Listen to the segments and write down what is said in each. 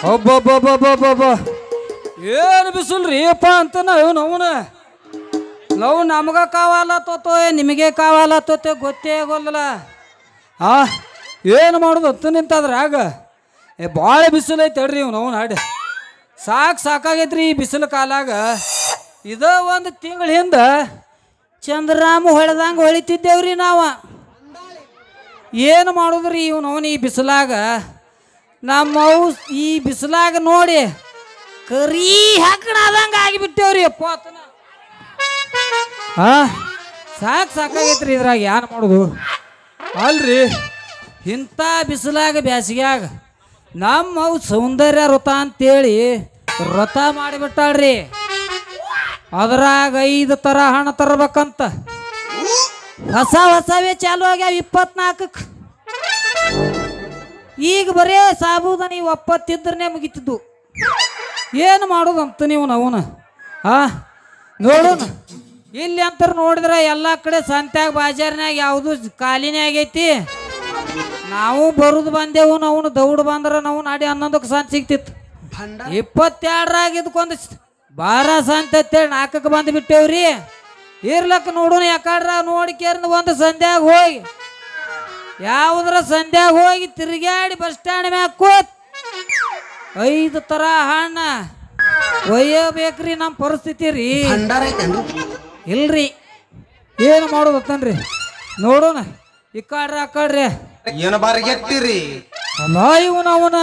ಒಬ್ಬೊಬ್ಬೊಬ್ಬೊಬ್ಬೊಬ್ಬ ಏನು ಬಿಸಿಲ್ರಿ ಅಪ್ಪ ಅಂತ ನಾವು ನಮಗ ಕಾವಾಲತ್ತೋ ನಿಮಗೆ ಕಾವಾಲತ್ತೋ ಗೊತ್ತೇ ಆಗೋಲ್ಲ. ಏನು ಮಾಡೋದು ಹತ್ತು ನಿಂತದ್ರಾಗ ಭಾಳ ಬಿಸಿಲು ಐತೆ ಹೇಳ್ರಿ ನಾವು ಹಾಡಿ ಸಾಕಾಗೈತ್ರಿ ಈ ಬಿಸಿಲು ಕಾಲಾಗ. ಇದ ಒಂದು ತಿಂಗಳ ಹಿಂದೆ ಚಂದ್ರಾಮ ಹೊಳೆದಂಗೆ ಹೊಳಿತಿದ್ದೇವ್ರಿ ನಾವು. ಏನು ಮಾಡೋದ್ರಿ ಅವನು ಈ ಬಿಸಿಲಾಗ ನಮ್ಮವು ಈ ಬಿಸಿಲಾಗ ನೋಡಿ ಕರಿ ಹಾಕಣದಂಗೆ ಆಗಿಬಿಟ್ಟೇವ್ರಿ ಅಪ್ಪ ಆತನ. ಸಾಕಾಗೈತ್ರಿ ಇದ್ರಾಗ ಏನು ಮಾಡೋದು ಅಲ್ರಿ. ಇಂಥ ಬಿಸಿಲಾಗ ಬ್ಯಾಸಿಗ್ಯಾಗ ನಮ್ಮವು ಸೌಂದರ್ಯ ವ್ರತ ಅಂತೇಳಿ ವ್ರತ ಮಾಡಿಬಿಟ್ಟಾಳ್ರಿ. ಅದ್ರಾಗ 5 ಥರ ಹಣ್ಣು ತರ್ಬೇಕಂತ ಹೊಸವೇ ಚಾಲು ಆಗ್ಯಾವ 24ಕ್ಕೆ. ಈಗ ಬರೇ ಸಾಬೂದನಿ ಒಪ್ಪತ್ತಿದ್ರೇ ಮುಗಿತಿದ್ದು. ಏನು ಮಾಡೋದು ಅಂತ ನೀವು ನಾವುನ ನೋಡೋಣ. ಇಲ್ಲಿ ಅಂತಾರೆ ನೋಡಿದ್ರೆ ಎಲ್ಲ ಕಡೆ ಸಂತ್ಯಾಗ ಬಾಜಾರ್ನಾಗ ಯಾವುದು ಖಾಲಿನೇ ಆಗೈತಿ. ನಾವು ಬರುದು ಬಂದೆವು ನಾವು ದೌಡ್ ಬಂದ್ರೆ ನಾವು ನಾಡಿ 11ಕ್ಕೆ ಸಂತ ಸಿಗ್ತಿತ್ತು. 22ರಾಗ ಇದಕ್ಕೊಂದು 12 ಸಂತ ಅಂತೇಳಿ 4ಕ್ಕೆ ಬಂದು ಬಿಟ್ಟೇವ್ರಿ. ಇರ್ಲಕ್ಕ ನೋಡೋಣ ಯಾಕಡ್ರ ನೋಡಿಕೇರ್ನ ಒಂದು ಸಂಧ್ಯಾಗ ಹೋಗಿ ಯಾವುದ್ರ ಸಂಧ್ಯಾಗ ಹೋಗಿ ತಿರುಗಾಡಿ ಬಸ್ ಸ್ಟ್ಯಾಂಡ್ ಮ್ಯಾಗ ಕೂತ್ 5 ಥರ ಹಣ್ಣು ಒಯ್ಯಬೇಕ್ರಿ. ನಮ್ಮ ಪರಿಸ್ಥಿತಿ ರೀ ಇಲ್ರಿ. ಏನು ಮಾಡೋದತ್ತನ್ರಿ ನೋಡೋಣ. ಈ ಕಡ್ರಿ ಏನು ಬಾರಿಗೆತ್ತೀರಿ ಅಲ್ಲ ಅವನ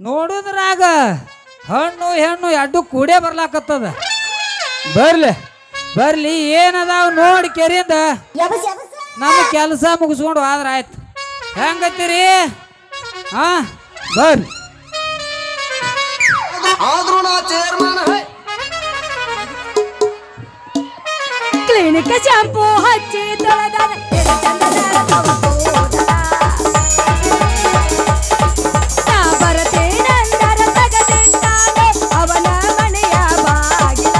ನೋಡುದ್ರಾಗ ಹಣ್ಣು ಹೆಣ್ಣು ಎರಡು ಕೂಡೇ ಬರ್ಲಾಕತ್ತದ. ಬರ್ಲಿ ಏನದಾವ ನೋಡಿ ಕೆರಿಯಿಂದ ನಮ್ಮ ಕೆಲಸ ಮುಗಿಸ್ಕೊಂಡು ಆದ್ರ ಆಯ್ತು. ಹೆಂಗತ್ತೀರಿ ಬರ್ರಿ. ಕ್ಲಿನಿಕ್ ಶಾಂಪೂ ಹಚ್ಚಿ ಅವನ ಮನೆಯ ಬಾಗಿಲ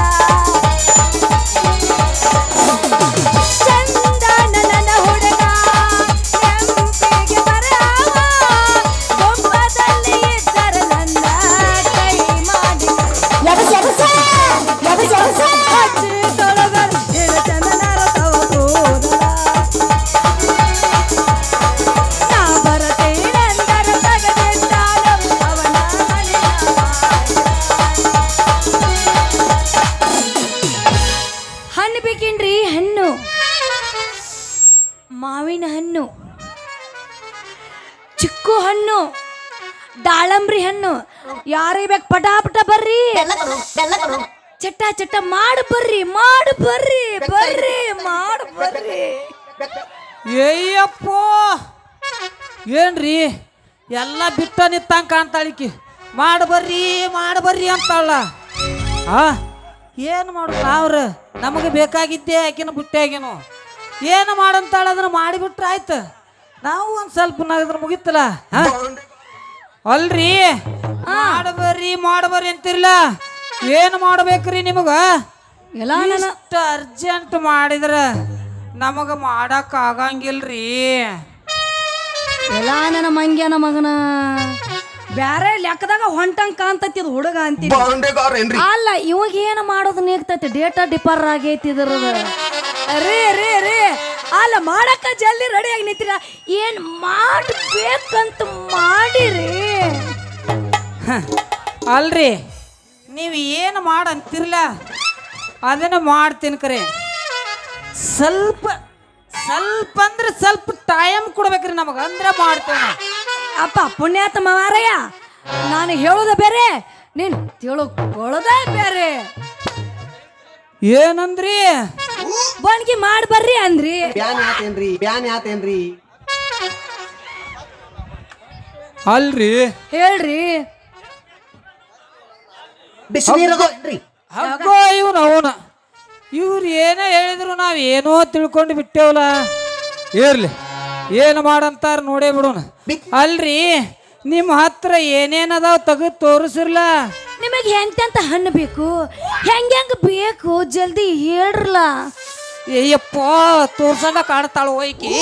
ಚಂದನ ಹುಡುಗ ಎಂಪಿಗೆ ಬರವ ಗೊಂಬದಲ್ಲಿ ಇದ್ದರೆ ನನ್ನ ಕೈ ಮಾಡಿ ಹಚ್ಚಿ ತೊಳಗಲ್ ಚಂದನರ ತವ ಕೂದಲ ನಾ ಬರತೇನೆಂದರ ತಗದಿದ್ದಾನ ಅವನ ಮನೆಯ ಹಣ್ಣು ಬೇಕೇನ್ರಿ? ಹಣ್ಣು ಮಾವಿನ ಹಣ್ಣು, ಚಿಕ್ಕು ಹಣ್ಣು, ದಾಳಂಬ್ರಿ ಹಣ್ಣು. ಯಾರಿಗೆ ಬೇಕು ಪಟಾಪಟ ಬರ್ರಿ, ಚಟ್ಟ ಮಾಡು ಬರ್ರಿ. ಏಯಪ್ಪ ಏನ್ರಿ ಎಲ್ಲ ಬಿಟ್ಟ ನಿತ್ತಂಗೆ ಕಾಣ್ತಾಳಿಕಿ. ಮಾಡ್ಬರ್ರಿ ಅಂತಾಳ. ಏನು ಮಾಡೋದು ನಾವ್ರ ನಮಗೆ ಬೇಕಾಗಿದ್ದೆ ಆಕಿನ ಬುಟ್ಟ್ಯಾಗೇನು ಏನು ಮಾಡಂತಾಳ ಅದನ್ನ ಮಾಡಿಬಿಟ್ರೆ ಆಯ್ತು. ನಾವು ಒಂದು ಸ್ವಲ್ಪ ನಗದ್ರ ಮುಗಿತಲ್ಲ ಅಲ್ರಿ. ಮಾಡಬರ್ರಿ ಅಂತಿರ್ಲ. ಏನು ಮಾಡ್ಬೇಕ್ರಿ ನಿಮಗ? ಇಷ್ಟು ಅರ್ಜೆಂಟ್ ಮಾಡಿದ್ರ ನಮಗ ಮಾಡಕ್ ಆಗಂಗಿಲ್ರಿ. ಎಲ್ಲ ನನ್ನ ಮಂಗ್ಯನ ಮಗನ ಬ್ಯಾರೆ ಲೆಕ್ಕದಾಗ ಹೊಂಟಂಗ್ ಕಾಣ್ತತಿ ಅದು ಹುಡುಗ ಅಂತೀನಿ. ಅಲ್ಲ ಇವಾಗ ಏನು ಮಾಡೋದು ನೀಗ್ತೈತಿ. ಡೇಟಾ ಡಿಪರ್ ಆಗೈತಿ ಇದ್ರದ. ರೇ ಅಲ್ಲ ಮಾಡಕ್ಕ ಜಲ್ದಿ ರೆಡಿ ಆಗಿ ನಿಂತೀರ. ಏನ್ ಮಾಡ್ಬೇಕಂತ ಮಾಡಿರಿ ಅಲ್ರಿ. ನೀವು ಏನು ಮಾಡಂತಿರ್ಲ ಅದನ್ನ ಮಾಡ್ತೀನಿ. ಕರೆ ಸ್ವಲ್ಪ ಅಂದ್ರೆ ಸ್ವಲ್ಪ ಟೈಮ್ ಕೊಡ್ಬೇಕ್ರಿ ನಮಗ ಅಂದ್ರೆ ಮಾಡ್ತೇನೆ. ಅಪ್ಪ ಪುಣ್ಯಾತ್ಮ ಮಾರಯ್ಯ, ನಾನು ಹೇಳೋದ ಬೇರೆ ನೀನು ತಿಳ್ಕೊಳ್ಳೋದ ಬೇರೆ. ಏನಂದ್ರಿ? ಬಣ್ಗಿ ಮಾಡಿ ಬರ್ರಿ ಅಂದ್ರಿ. ಬ್ಯಾನ್ ಯಾತೇನ್ರಿ ಅಲ್ರಿ ಹೇಳ್ರಿ. ಇವ್ರು ಏನೇ ಹೇಳಿದ್ರು ನಾವ್ ಏನೋ ತಿಳ್ಕೊಂಡು ಬಿಟ್ಟೇವಲ್ಲ. ಇರ್ಲಿ ಏನು ಮಾಡಂತಾರ ನೋಡೇ ಬಿಡೋಣ. ಅಲ್ರಿ ನಿಮ್ಮ ಹತ್ರ ಏನೇನದಾವ್ ತೆಗೆದು ತೋರಿಸಿರ್ಲ. ನಿಮಗೆ ಎಂತೆಂತ ಹಣ್ಣು ಬೇಕು, ಹೆಂಗ ಬೇಕು ಜಲ್ದಿ ಹೇಳ್ರಲ್ಲ. ಅಯ್ಯಪ್ಪ ತೋರ್ಸಂಗ ಕಾಣ್ತಾಳ ಹೋಯ್ಕಿ.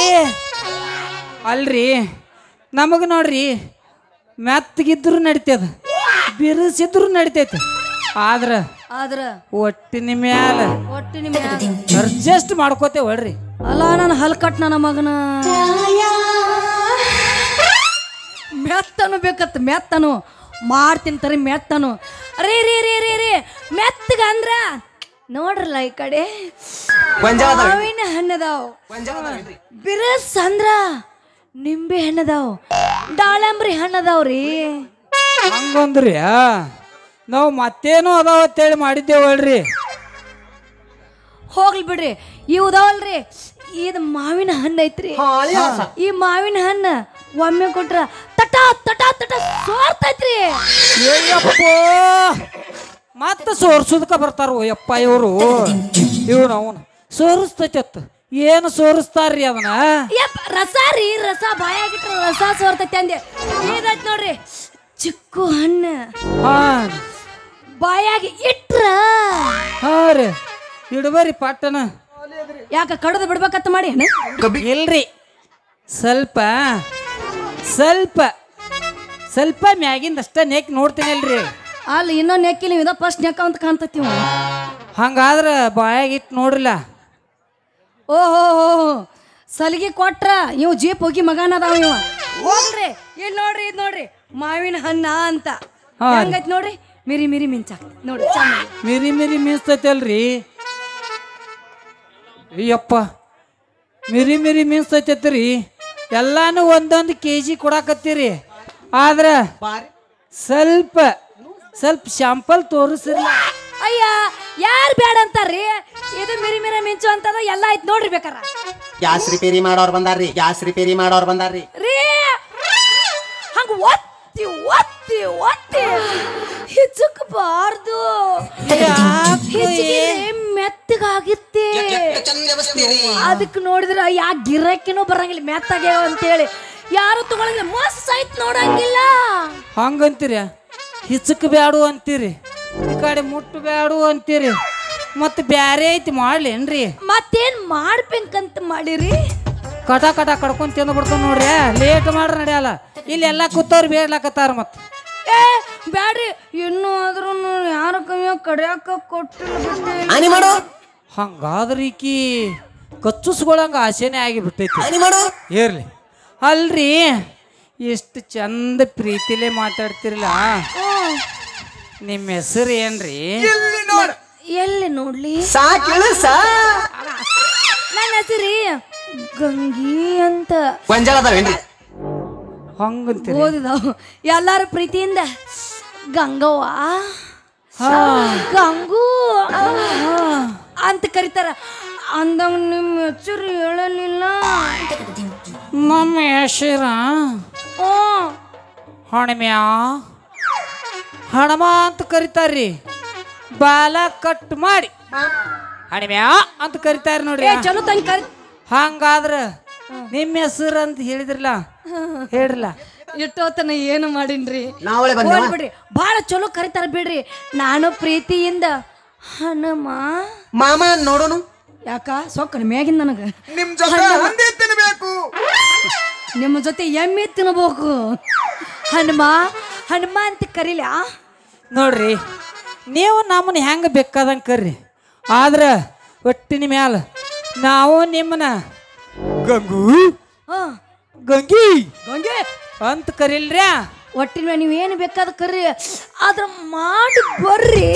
ಅಲ್ರಿ ನಮಗ ನೋಡ್ರಿ ಮೆತ್ತಗಿದ್ರು ನಡಿತದ, ಬಿರುಸಿದ್ರು ನಡಿತೈತಿ. ಆದ್ರ ಆದ್ರ ಒಟ್ಟಿನ ಮ್ಯಾಲ ಒಟ್ಟಿನ ಮ್ಯಾಗ ಅಡ್ಜಸ್ಟ್ ಮಾಡ್ಕೋತೇವ್ ಹೊಡ್ರಿ. ಅಲ್ಲ ನನ್ನ ಹಲ್ಕಟ್ ನನ್ನ ಮಗನ ಮೆತ್ತನು ಬೇಕತ್ ಮೆತ್ತನು ಮಾಡ್ತೀನಿ ತರಿ ಮೆತ್ತನು. ರೀ ರೀ ರೀ ರೀ ರೀ ಮೆತ್ತಗ ಅಂದ್ರ ನೋಡ್ರಲ್ಲ ಈ ಕಡೆ ಮಾವಿನ ಹಣ್ಣದಾವ್, ಬಿರಸ್ ಅಂದ್ರ ನಿಂಬೆ ಹಣ್ಣದಾವ್, ದಾಳಂಬ್ರಿ ಹಣ್ಣದಾವ್ರಿ. ಹಂಗಂದ್ರಿ ನಾವು ಮತ್ತೇನೋ ಅದಾವ ಅಂತೇಳಿ ಮಾಡಿದ್ದೇವಲ್ರಿ. ಹೋಗ್ಲಿ ಬಿಡ್ರಿ, ಇವ್ದಾವಲ್ರಿ ಇದು ಮಾವಿನ ಹಣ್ಣು ಐತ್ರಿ. ಈ ಮಾವಿನ ಹಣ್ಣು ಒಮ್ಮೆ ಕೊಟ್ರ ತಟ ತಟ ತಟ ಸೋರ್ತೈತ್ರಿ. ಮತ್ತ ಸೋರ್ಸುದಕ್ಕ ಬರ್ತಾರ ಯಪ್ಪ ಇವರು. ಅವನು ಸೋರಿಸ್ತೈತಿ. ಏನು ಸೋರಿಸ್ತಾರ್ರಿ ಅದನ್ನ? ರಸ ರೀ, ರಸ ಬಾಯಾಗಿಟ್ರ ರಸ ಸೋರ್ತೈತಿ ಅಂದೆ. ಇದೈತ್ ನೋಡ್ರಿ ಚಿಕ್ಕು ಹಣ್ಣು, ಬಾಯಾಗಿ ಇಟ್ರ ಹಾ ರೀ ಇಡ್ಬರಿ ಪಟ್ಟಣ. ಯಾಕ ಕಡದು ಬಿಡ್ಬೇಕತ್ತ ಮಾಡಿ ಇಲ್ರಿ, ಸ್ವಲ್ಪ ಸ್ವಲ್ಪ ಸ್ವಲ್ಪ ಮ್ಯಾಗಿಂದ ಅಷ್ಟ ನೆಕ್ ನೋಡ್ತೀನಿ ಅಲ್ರಿ. ಅಲ್ಲಿ ಇನ್ನೊಂದು ನೆಕ್ಕಿ ನೀವು ಇದ ಫಸ್ಟ್ ನೆಕ್ಕ ಅಂತ ಕಾಣ್ತತಿ. ಹಂಗಾದ್ರ ಬಾಯಾಗಿಟ್ಟು ನೋಡ್ರಿಲ್ಲ. ಓಹೋ ಸಲಿಗೆ ಕೊಟ್ರ ಇವ್ ಜೀಪ್ ಹೋಗಿ ಮಗನ ಅದಾವ ಇವ. ಹೋಗ್ರಿ ಇಲ್ಲಿ ನೋಡ್ರಿ, ಇದು ನೋಡ್ರಿ ಮಾವಿನ ಹಣ್ಣ ಅಂತ ಹಂಗೈತ್ ನೋಡ್ರಿ. ಮಿರಿ ಮಿರಿ ಮಿಂಚಾಕ್ತಿ ನೋಡ್ರಿ, ಚೆನ್ನಾಗಿ ಮಿರಿ ಮಿರಿ ಮಿಂಚ್ತೈತಿ ಅಲ್ರಿ. ಅಯ್ಯಪ್ಪ ಮಿರಿ ಮಿರಿ ಮಿಂಚ್ತೈತಿ. ಎಲ್ಲಾನು ಒಂದೊಂದು KG ಕೊಡಾಕತ್ತೀರಿ. ಆದ್ರ ಸ್ವಲ್ಪ ಸ್ವಲ್ಪ ಶಾಂಪಲ್ ತೋರಿಸ್ರಿ. ಅಯ್ಯ ಯಾರು ಬೇಡ ಅಂತಾರ್ರಿ? ಇದು ಮಿರಿ ಮಿರಿ ಮಿಂಚು ಅಂತದ ಎಲ್ಲ ಐತ್ ನೋಡ್ರಿ. ಬೇಕಾರ ಗ್ಯಾಸ್ ರಿಪೇರಿ ಮಾಡೋರ್ ಬಂದಾರ್ರಿ, ಗ್ಯಾಸ್ ರಿಪೇರಿ ಮಾಡೋರ್ ಬಂದಾರ್ರಿ. ರೀ ಹಂಗ ಒತ್ತಿ ಒತ್ತಿ ಒತ್ತಿ ಹಿಚ್ಚಕಬಾರ್ದು, ಮೆತ್ತಗಾಗಿತ್ತೆ. ಅದಕ್ಕೆ ನೋಡಿದ್ರ ಯಾ ಗಿರಕ್ಕಿನೂ ಬರಂಗಿಲ್ಲ, ಮೆತ್ತಾಗ್ಯಾವ ಅಂತೇಳಿ ಯಾರು ತಗೊಳಂಗಿಲ್ಲ. ಮಸ್ತ್ ಐತ್ ನೋಡಂಗಿಲ್ಲ. ಹಂಗಂತೀರಿ, ಹಿಚಕ್ ಬ್ಯಾಡು ಅಂತೀರಿ, ಈ ಕಡೆ ಮುಟ್ಟು ಬ್ಯಾಡು ಅಂತೀರಿ. ಮತ್ತೆ ಬ್ಯಾರೆ ಐತಿ ಮಾಡ್ಲೇನ್ರಿ? ಮತ್ತೇನ್ ಮಾಡ್ಬೇಕಂತ ಮಾಡಿರಿ? ಕಟ ಕಟ ಕಡ್ಕೊಂಡ್ ತಿಂದು ಬಿಡ್ತಾವ ನೋಡ್ರಿ. ಲೇಟ್ ಮಾಡ್ರ ನಡೆಯಲ್ಲ. ಇಲ್ಲಿ ಎಲ್ಲಾ ಕೂತವ್ರು ಬೇಡ್ಲಾಕತ್ತಾರ. ಮತ್ತ ಬ್ಯಾಡ್ರಿ, ಇನ್ನೂ ಆದ್ರೂ ಯಾರ ಕೈಯ ಕಡಿಯಾಕ ಕೊಟ್ಟಿಲ್ಲ. ಹಂಗಾದ್ರ ಈಕಿ ಕಚ್ಚುಸ್ಕೊಳಂಗ ಆಸೆನೆ ಆಗಿ ಬಿಟ್ಟೈತಿ. ಇರ್ಲಿ ಅಲ್ರಿ, ಎಷ್ಟು ಚಂದ ಪ್ರೀತಿಲೇ ಮಾತಾಡ್ತಿರಲ್ಲ. ನಿಮ್ಮ ಹೆಸರು ಏನ್ರಿ? ಎಲ್ಲಿ ನೋಡ್ಲಿ? ನನ್ನ ಹೆಸರಿ ಗಂಗಿ ಅಂತ. ಹಂಗಂತೀರಿ? ಓದಿದಾವ್ ಎಲ್ಲಾರು ಪ್ರೀತಿಯಿಂದ ಗಂಗವ್ವ, ಗಂಗು ಅಂತ ಕರೀತಾರ. ಅಂದಂಗ ನಿಮ್ಮ ಹೆಸರು ಹೇಳಲಿಲ್ಲ. ನಮ್ಮ ಹೆಸರ ಹಣಮ್ಯಾ, ಹಣಮ ಅಂತ ಕರಿತಾರ್ರಿ. ಬಾಲ ಕಟ್ ಮಾಡಿ ಹಣಮ್ಯಾ ಅಂತ ಕರಿತಾರ ನೋಡ್ರಿ. ಚಲೋ ತಂಗ ಕರಿ. ಹಂಗಾದ್ರ ನಿಮ್ಮ ಹೆಸರು ಅಂತ ಹೇಳಿದ್ರಲ್ಲ, ಹೇಳ್ರಲ್ಲ. ಇಟ್ಟೋತನ ಏನು ಮಾಡಿನ್ರಿ? ಬಿಡ್ರಿ, ಬಾಳ ಚಲೋ ಕರಿತಾರ ಬಿಡ್ರಿ. ನಾನು ಪ್ರೀತಿಯಿಂದ ಹನುಮ ಮಾಮ ನೋಡೋನು. ಯಾಕ ಸೊಕ್ಕನ ಮ್ಯಾಗಿನ ನನಗ ನಿಮ್ ಜೊತೆ ಹಂದಿ ತಿನ್ಬೇಕು, ನಿಮ್ಮ ಜೊತೆ ಎಮ್ಮೆ ತಿನ್ಬೇಕು. ಹನುಮ ಹನುಮ ಅಂತ ಕರೀಲ ನೋಡ್ರಿ. ನೀವು ನಮ್ಮನ್ನ ಹೆಂಗ ಬೇಕಾದಂಗೆ ಕರ್ರಿ, ಆದ್ರ ಒಟ್ಟಿನ ಮ್ಯಾಲ ನಾವು ನಿಮ್ಮನ್ನ ಗಂಗು ಗಂಗಿ ಗಂಗೆ ಅಂತ ಕರಿಲ್ರ್ಯಾ. ಒಟ್ಟಿನ ಮ್ಯಾಲ ನೀವೇನು ಬೇಕಾದ ಕರ್ರಿ, ಆದ್ರ ಮಾಡಿ ಬರ್ರಿ.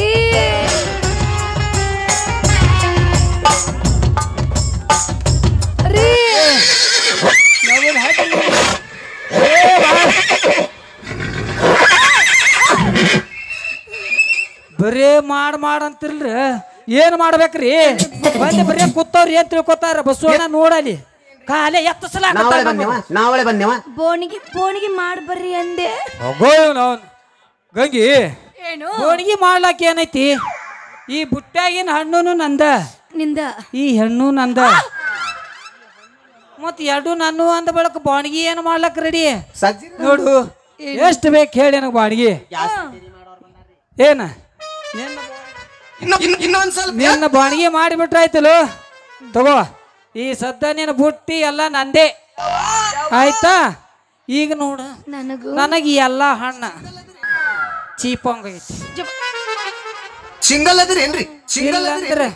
ಬರೇ ಮಾಡಂತಿಲ್ರಿ. ಏನ್ ಮಾಡ್ಬೇಕ್ರಿ? ಬಂದೆ ಬರೀ ಕೂತವ್ರಿ ಏನ್ ತಿಳ್ಕೊತಾರ? ಬಸವಣ್ಣ ನೋಡಲಿ ಕಾಲೇ ಎತ್ತಸಲ ಬೋಣಿಗೆ ಬೋಣಿಗೆ ಮಾಡಿ ಬರ್ರಿ ಅಂದೆ. ಗಂಗಿ ಏನು ಬೋಣಿಗೆ ಮಾಡ್ಲಾಕ ಏನೈತಿ? ಈ ಬುಟ್ಟ್ಯಾಗಿನ ಹಣ್ಣುನು ನಂದ, ನಿಂದ ಈ ಹೆಣ್ಣು ನಂದ. ಮತ್ ಎರಡು ನಾನು ಅಂದ ಬಳಕ ಬಾಣಿಗೆ ಏನು ಮಾಡ್ಲಕ್ ರೆಡಿ ನೋಡು. ಎಷ್ಟು ಬೇಕು ಹೇಳಿ ನನಗೆ ಬಾಣಿಗೆ? ಏನ ನಿನ್ನ ಬಾಣಿಗೆ ಮಾಡಿಬಿಟ್ರಾಯ್ತಲ್ಲ. ತಗೋ, ಈ ಸದ್ದ ನಿನ್ನ ಬುಟ್ಟಿ ಎಲ್ಲ ನಂದೇ ಆಯ್ತಾ? ಈಗ ನೋಡ ನನಗೆ ಎಲ್ಲ ಹಣ್ಣ ಚೀಪಂಗೈತಿ. ಸಿಂಗಲ್ ಅದ್ರೇನ್ರಿ? ಸಿಂಗಲ್ ಅಂದ್ರೆ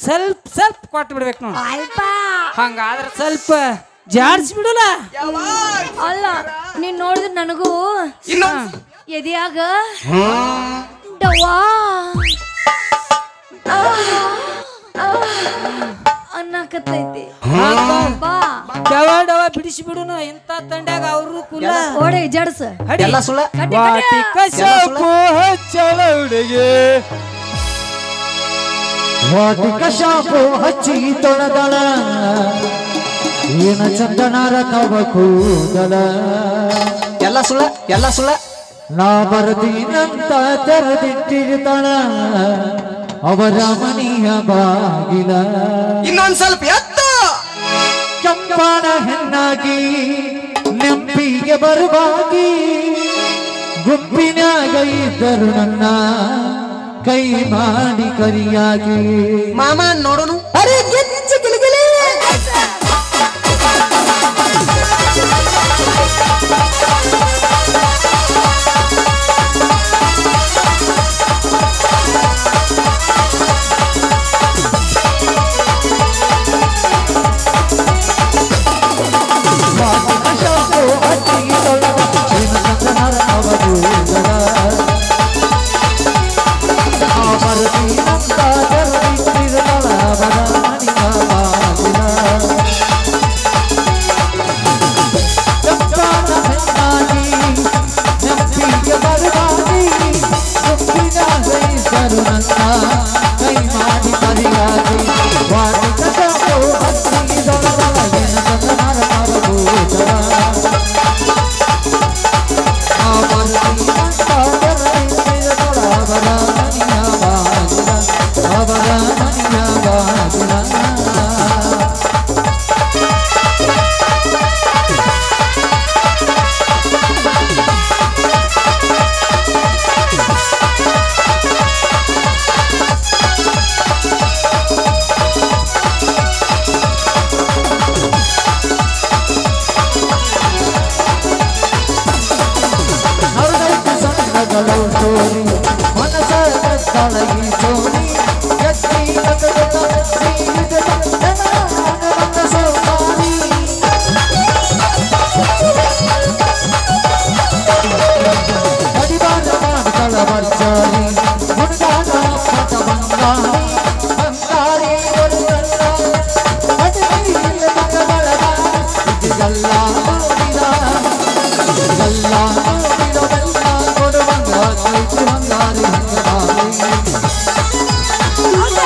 ಸ್ವಲ್ಪ ಕೊಟ್ಟು ಬಿಡ್ಬೇಕು ನೋಡು. ಹಂಗಾದ್ರೆ ಸ್ವಲ್ಪ ಜಾಡ್ಸಿ ಬಿಡಲ್ಲ. ಅಲ್ಲ ನೀನ್ ನೋಡಿದ್ರೆ ನನಗೂ ಎದೆಯಾಗ ಅನ್ನಕತ್ತೈತಿ. ಡವ ಡವ ಬಿಡಿಸಿ ಬಿಡುನ. ಇಂತ ತಂಡ್ಯಾಗ ಅವರು ಕುಲ ಓಡೆ ಜಡ್ಸ ಎಲ್ಲ ಸುಳ್ಳ. ಹಚ್ಚಳ ಹುಡುಗಿ ವಾಟಿಕ ಶಾಪು ಹಚ್ಚಿ ತೊಳೆದಳ ಏನ ಚಂದನಾರ ತವ ಕೂದಲ. ಎಲ್ಲ ಸುಳ್ಳ, ಎಲ್ಲ ಸುಳ್ಳ. ನಾ ಬರದೀನಂತ ತೆರೆದಿಟ್ಟಿರ್ತಾಳ ಅವರ ಮನೆಯ ಬಾಗಿಲ. ಇನ್ನೊಂದ್ ಸ್ವಲ್ಪ ಎತ್ತ. ಕೆಂಪಾನ ಹೆಣ್ಣಾಗಿ ನೆಂಪಿಗೆ ಬರುವಾಗಿ ಗುಂಪಿನಾಗ ಇದ್ದರು ನನ್ನ ಕೈ ಮಾಡಿ ಕರಿಯಾಗಿ. ಮಾಮ ನೋಡೋನು. ಅರೆ ಗಿಚ್ಚ ಗಿಲಿಗಿಲಿ ಅಲ್ಲ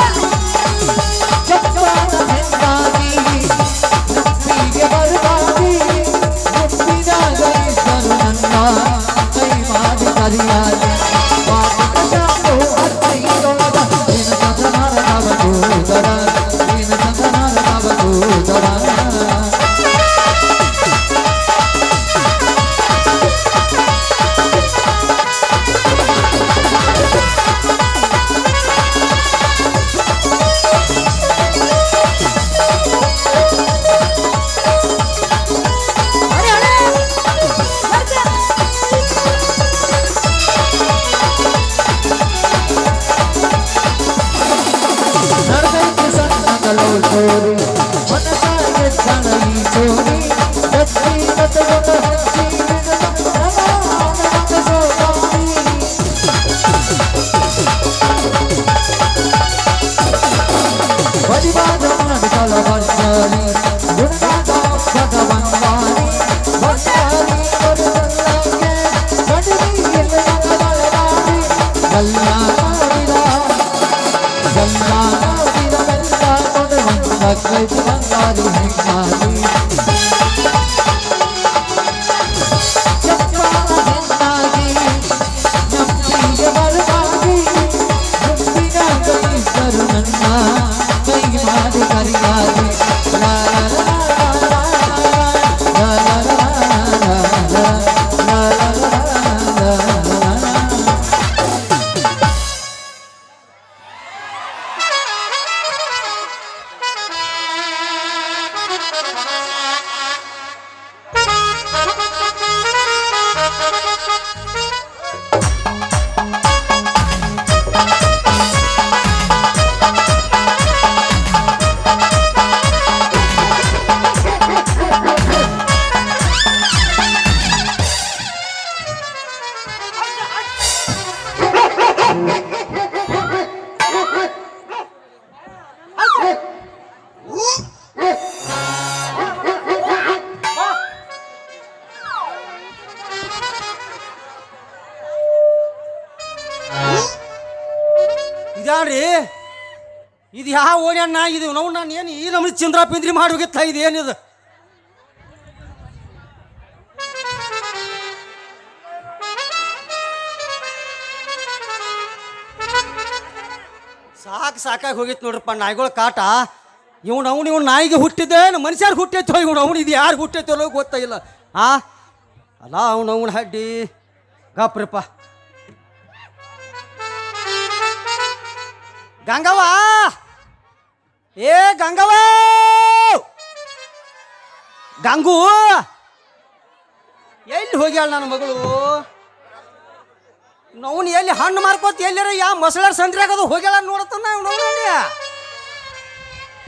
ಬ್ಯಾಡ್ರಿ ಇದು ಯಾವ ಓಣ್ಯಣ್ಣ ಇದು ನಾವು ನಾನು ಏನು ಈ ನಮ್ಗೆ ಚಿಂದ್ರ ಪಿಂದ್ರಿ ಮಾಡಿ ಹೋಗಿತ್ತ ಇದು ಏನಿದು ಸಾಕಾಗಿ ಹೋಗಿತ್ತು ನೋಡ್ರಪ್ಪ ನಾಯಿಗಳ ಕಾಟ ಇವ್ನು ನಾಯಿಗೆ ಹುಟ್ಟಿದ್ದೆ ಮನುಷ್ಯರು ಹುಟ್ಟೈತೋ ಅವ್ನು ಇದು ಯಾರು ಹುಟ್ಟೈತೋ ಗೊತ್ತಾಗಿಲ್ಲ ಅಲ್ಲ ಅವನು ಹಡ್ಡಿ ಗಾಪ್ರಪ್ಪ ಗಂಗವ್ವ ಏ ಗಂಗವ್ವ ಗಂಗು ಎಲ್ಲಿ ಹೋಗ್ಯಾಳ ನನ್ನ ಮಗಳು ನೋವು ಎಲ್ಲಿ ಹಣ್ಣು ಮಾರ್ಕೋತ ಎಲ್ಲಾರ ಯಾವ ಮೊಸಳಾರ ಸಂದ್ರಾಗದು ಹೋಗ್ಯಾಳ ನೋಡತ್ತನ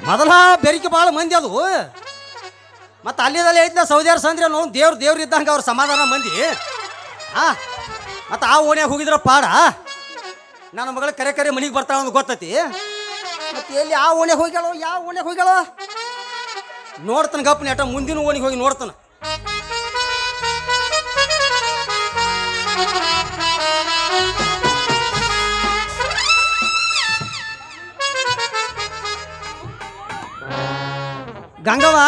ಮೊದಲ ಬೆರಿಕೆ ಭಾಳ ಮಂದಿ ಅದು ಮತ್ತು ಅಲ್ಲಿದಲ್ಲಿ ಐತ್ಲ ಸೌದಿಯಾರ ಸಂದ್ರೆ ನೋವು ದೇವ್ರು ಇದ್ದಂಗೆ ಅವ್ರ ಸಮಾಧಾನ ಮಂದಿ ಮತ್ತು ಆ ಓಣ್ಯಾಗ ಹೋಗಿದ್ರ ಪಾಡ ನನ್ನ ಮಗಳ ಕರೆ ಮನೆಗೆ ಬರ್ತಾಳ ಅಂತ ಗೊತ್ತೈತಿ ಮತ್ತು ಎಲ್ಲಿ ಆ ಓಣ್ಯಾಗ ಹೋಗ್ಯಾಳೋ ಯಾವ ಓಣ್ಯಾಗ ಹೋಗ್ಯಾಳೋ ನೋಡ್ತಾನೆ ಗಪ್ಪನ ಅಟ ಮುಂದಿನ ಓಣಿಗೆ ಹೋಗಿ ನೋಡ್ತಾನ ಗಂಗವ್ವ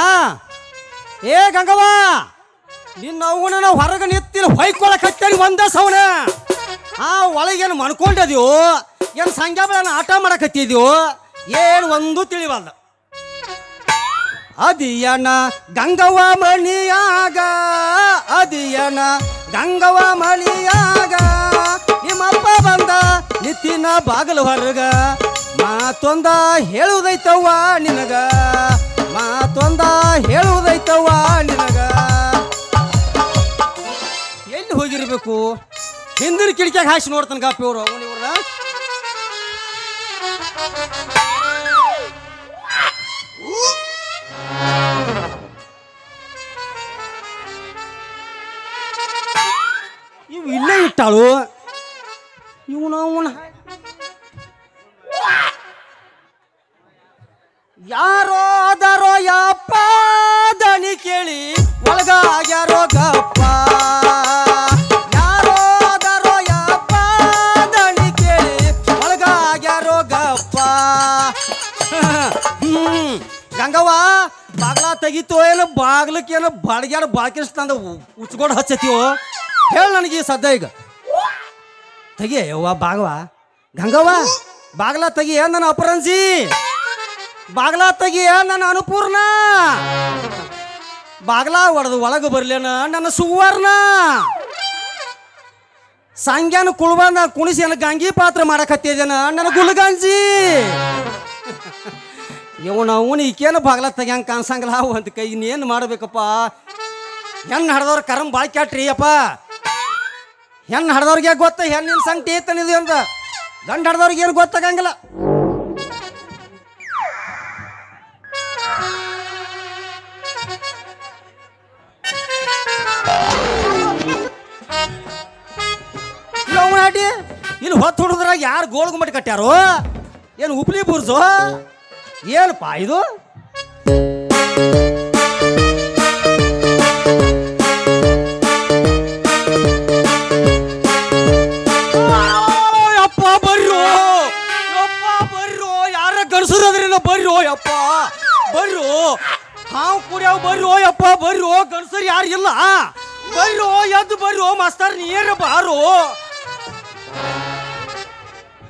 ಏ ಗಂಗವ್ವ ನಿನ್ನ ಅವನ ನಾವು ಹೊರಗೆ ನಿಂತಿಲ್ಲ ಹೊಯ್ಕೊಳಕ್ ಹತ್ತೇನಿ ಒಂದ ಸವನ ಒಳಗೇನು ಮನ್ಕೊಂಡದ್ಯೋ ಏನು ಸಂಖ್ಯಾಬಲನ ಆಟ ಮಾಡಕತ್ತಿದ್ಯೋ ಏನು ಒಂದು ತಿಳಿವಲ್ಲ ಅದಿಯನ ಗಂಗವ್ವ ಮಣಿಯಾಗ ಅದಿಯನ ಗಂಗವ್ವ ಮಣಿಯಾಗ ನಿಮ್ಮಪ್ಪ ಬಂದ ನಿತ್ತಿನ ಬಾಗಲು ಹೊರಗ ಮಾತೊಂದ ಹೇಳುವುದೈತವ್ವ ನಿನಗ ಮಾತೊಂದ ಹೇಳುವುದೈತವ್ವ ನಿನಗ ಎಲ್ಲಿ ಹೋಗಿರ್ಬೇಕು ಹಿಂದಿನ ಕಿಟಕಿಯಾಗ ಹಾಕಿ ನೋಡ್ತಾನೆ ಗಾಪಿ ಅವರು ಅವನಿವ್ರನ್ನ ಇವು ಇಲ್ಲೇ ಇಟ್ಟಾಳು ಇವನು ಯಾರೋ ಅದರೋ ಯಪ್ಪ ದನಿ ಕೇಳಿ ಒಳಗಾಗ್ಯಾರೋ ಗಪ್ಪ ಯಾರೋ ಅದರೋ ಯಪ್ಪ ದನಿ ಕೇಳಿ ಒಳಗಾಗ್ಯಾರೋ ಗಪ್ಪ ಗಂಗವ್ವ ಬಾಗ್ಲ ತೆಗಿತೋ ಏನೋ ಬಾಗ್ಲಕ್ಕೇನೋ ಬಾಡ್ಗ್ಯಾಡ ಬಾಕಿಸ್ತಂದ ಉಚ್ಕೊಂಡು ಹಚ್ಚತೀವೋ ಹೇಳ ನನಗೆ ಸದ್ಯ ಈಗ ತೆಗಿ ಯವ್ವ ಬಾಗವ ಗಂಗವ್ವ ಬಾಗ್ಲ ತೆಗಿ ನನ್ನ ಅಪರಂಜಿ ಬಾಗ್ಲ ತೆಗಿಯ ನನ್ನ ಅನುಪೂರ್ಣ ಬಾಗ್ಲ ಒಡೆದು ಒಳಗೆ ಬರ್ಲೇನ ನನ್ನ ಸುವರ್ಣ ಸಂಗ್ಯಾನ ಕುಳ್ಬಂದ ಕುಣಿಸಿ ನನ್ನ ಗಂಗಿ ಪಾತ್ರ ಮಾಡಕತ್ತಿದ್ದೇನ ನನ್ನ ಗುಲ್ಗಂಜಿ ಅವನು ಈಕೇನು ಬಾಗ್ಲ ತೆಗಿಯಂಗೆ ಕಾಣಿಸಂಗಿಲ್ಲ ಒಂದು ಕೈ ಇನ್ನೇನು ಮಾಡಬೇಕಪ್ಪ ಹೆಣ್ಣು ಹಡ್ದವ್ರ ಕರಂ ಬಾಳ್ ಕ್ಯಾಟ್ರಿ ಅಪ್ಪ ಹೆಣ್ಣು ಹಡ್ದವ್ರಿಗೆ ಗೊತ್ತ ಹೆಣ್ಣಿನ ಸಂಗತಿ ಐತನಿದು ಅಂತ ಗಂಡು ಹಡ್ದವ್ರಿಗೆ ಏನು ಗೊತ್ತಾಗಂಗಿಲ್ಲ ಇಲ್ಲಿ ಹೊತ್ತು ಹುಡುದ್ರಾಗ ಯಾರು ಗೋಲ್ ಗುಮ್ಮಟ ಕಟ್ಟ್ಯಾರೋ ಏನು ಉಪ್ಲಿ ಬುರ್ಜೋ ಏನಪ್ಪ ಇದು ಯಪ್ಪ ಬರ್ರೋ ಯಾರ ಗಣಸರದ್ರೇನ ಬರ್ರೋ ಯಪ್ಪ ಬರ್ರೋ ಹಾವು ಕುಡಿಯವ್ ಬರ್ರೋ ಯಪ್ಪ ಬರ್ರೋ ಗಣಸರು ಯಾರು ಇಲ್ಲ ಬರ್ರೋ ಎದ್ದು ಬರ್ರೋ ಮಾಸ್ತರ್ ನೀರ ಬಾರೋ